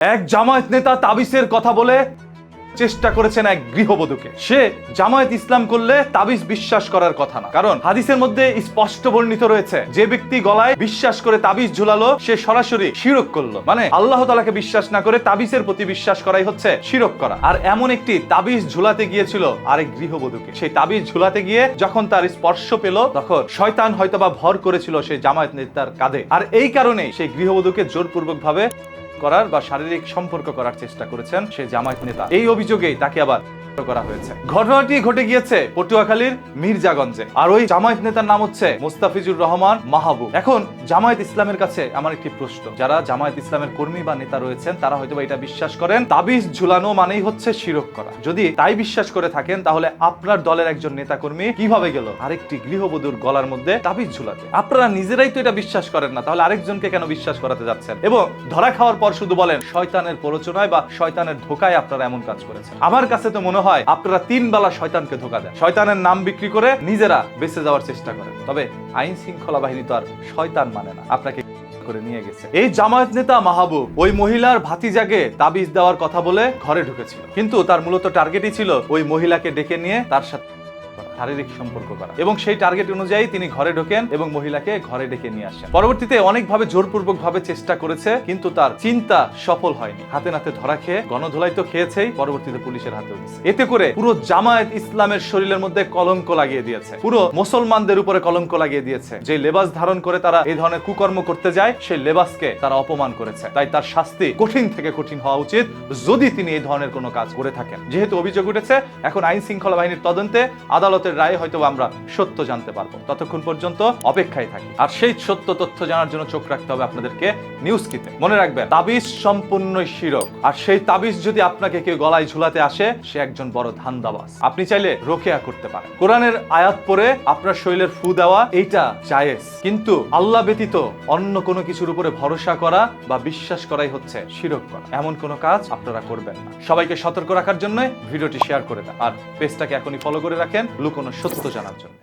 এক জামায়াত নেতা তাবিজের কথা বলে চেষ্টা করেছেন এক গৃহবধূকে। সে জামায়াত ইসলাম করলে তাবিজ বিশ্বাস করার কথা না, কারণ হাদিসের মধ্যে স্পষ্ট বর্ণিত রয়েছে যে ব্যক্তি গলায় বিশ্বাস করে তাবিজ ঝুলালো সে সরাসরি শিরক করলো। মানে আল্লাহ তাআলাকে বিশ্বাস না করে তাবিজের প্রতি বিশ্বাস করাই হচ্ছে শিরক করা। আর এমন একটি তাবিজ ঝুলাতে গিয়েছিল আরেক গৃহবধূকে। সেই তাবিজ ঝুলাতে গিয়ে যখন তার স্পর্শ পেল তখন শয়তান হয়তোবা ভর করেছিল সেই জামায়াত নেতার কাঁধে। আর এই কারণেই সেই গৃহবধূকে জোরপূর্বক ভাবে করার বা শারীরিক সম্পর্ক করার চেষ্টা করেছেন সেই জামায়াত নেতা। এই অভিযোগেই তাকে আবার করা হয়েছে। ঘটনাটি ঘটে গিয়েছে পটুয়াখালীর মির্জাগঞ্জে। আর ওই জামায়াত নেতার নাম হচ্ছে মোস্তাফিজুর রহমান মাহবুব। এখন জামায়াত ইসলামের কাছে আমার একটি প্রশ্ন, যারা জামায়াত ইসলামের কর্মী বা নেতা রয়েছেন তারা হয়তো এটা বিশ্বাস করেন তাবিজ ঝুলানো মানেই হচ্ছে শিরক করা। যদি তাই বিশ্বাস করে থাকেন তাহলে আপনার দলের একজন নেতা কর্মী কিভাবে গেল আরেকটি গৃহবধূর গলার মধ্যে তাবিজ ঝুলাতে? আপনারা নিজেরাই তো এটা বিশ্বাস করেন না, তাহলে আরেকজনকে কেন বিশ্বাস করাতে যাচ্ছেন? এবং ধরা খাওয়ার পর শুধু বলেন শয়তানের প্ররোচনায় বা শয়তানের ধোকায় আপনারা এমন কাজ করেছেন। আমার কাছে তো মনে হয় আপনারা 3 বেলা শয়তানকে ধোঁকা দেন, শয়তানের নাম বিক্রি করে নিজেরা বেঁচে যাওয়ার চেষ্টা করেন। তবে আইন শৃঙ্খলা বাহিনী তো আর শয়তান মানে না, আপনাকে করে নিয়ে গেছে। এই জামায়াত নেতা মাহবুব ওই মহিলার ভাতিজাকে তাবিজ দেওয়ার কথা বলে ঘরে ঢুকেছিল, কিন্তু তার মূলত টার্গেটই ছিল ওই মহিলাকে ডেকে নিয়ে তার সাথে শারীরিক সম্পর্ক করা। এবং সেই টার্গেট অনুযায়ী তিনি ঘরে ঢোকেন এবং মহিলাকে ঘরে ডেকে নিয়ে আসেন। পরবর্তীতে অনেকভাবে জোরপূর্বক ভাবে চেষ্টা করেছে, কিন্তু তার চিন্তা সফল হয়নি। হাতে নাতে ধরা খেয়ে গণধোলাই তো খেয়েছেই, পরবর্তীতে পুলিশের হাতেও দিয়েছে। এতে করে পুরো জামায়াত ইসলামের শরীরের মধ্যে কলঙ্ক লাগিয়ে দিয়েছে, পুরো মুসলমানদের উপরে কলঙ্ক লাগিয়ে দিয়েছে। যে লেবাস ধারণ করে তারা এই ধরনের কুকর্ম করতে যায় সেই লেবাসকে তারা অপমান করেছে। তাই তার শাস্তি কঠিন থেকে কঠিন হওয়া উচিত যদি তিনি এই ধরনের কোনো কাজ করে থাকেন। যেহেতু অভিযোগ উঠেছে, এখন আইন শৃঙ্খলা বাহিনীর তদন্তে আদালতের রায়ে হয়তো আমরা সত্য জানতে পারবো। ততক্ষণ পর্যন্ত অপেক্ষায় থাকি। আর সেই সত্য তথ্য জানার জন্য চোখ রাখতে হবে আপনাদেরকে নিউজ কিতে। মনে রাখবেন তাবিজ সম্পূর্ণ শিরক। আর সেই তাবিজ যদি আপনাকে কেউ গলায় ঝুলাতে আসে সে একজন বড় ধান্দাবাজ। আপনি চাইলে রোকেয়া করতে পারেন, কোরআনের আয়াত পড়ে আপনার শরীরের ফু দেওয়া এইটা জায়েজ, কিন্তু আল্লাহ ব্যতীত অন্য কোনো কিছুর উপরে ভরসা করা বা বিশ্বাস করাই হচ্ছে শিরক করা। এমন কোনো কাজ আপনারা করবেন না। সবাইকে সতর্ক রাখার জন্য ভিডিওটি শেয়ার করে দেন আর পেজটাকে এখনই ফলো করে রাখেন লুকোনো সত্য জানার জন্য।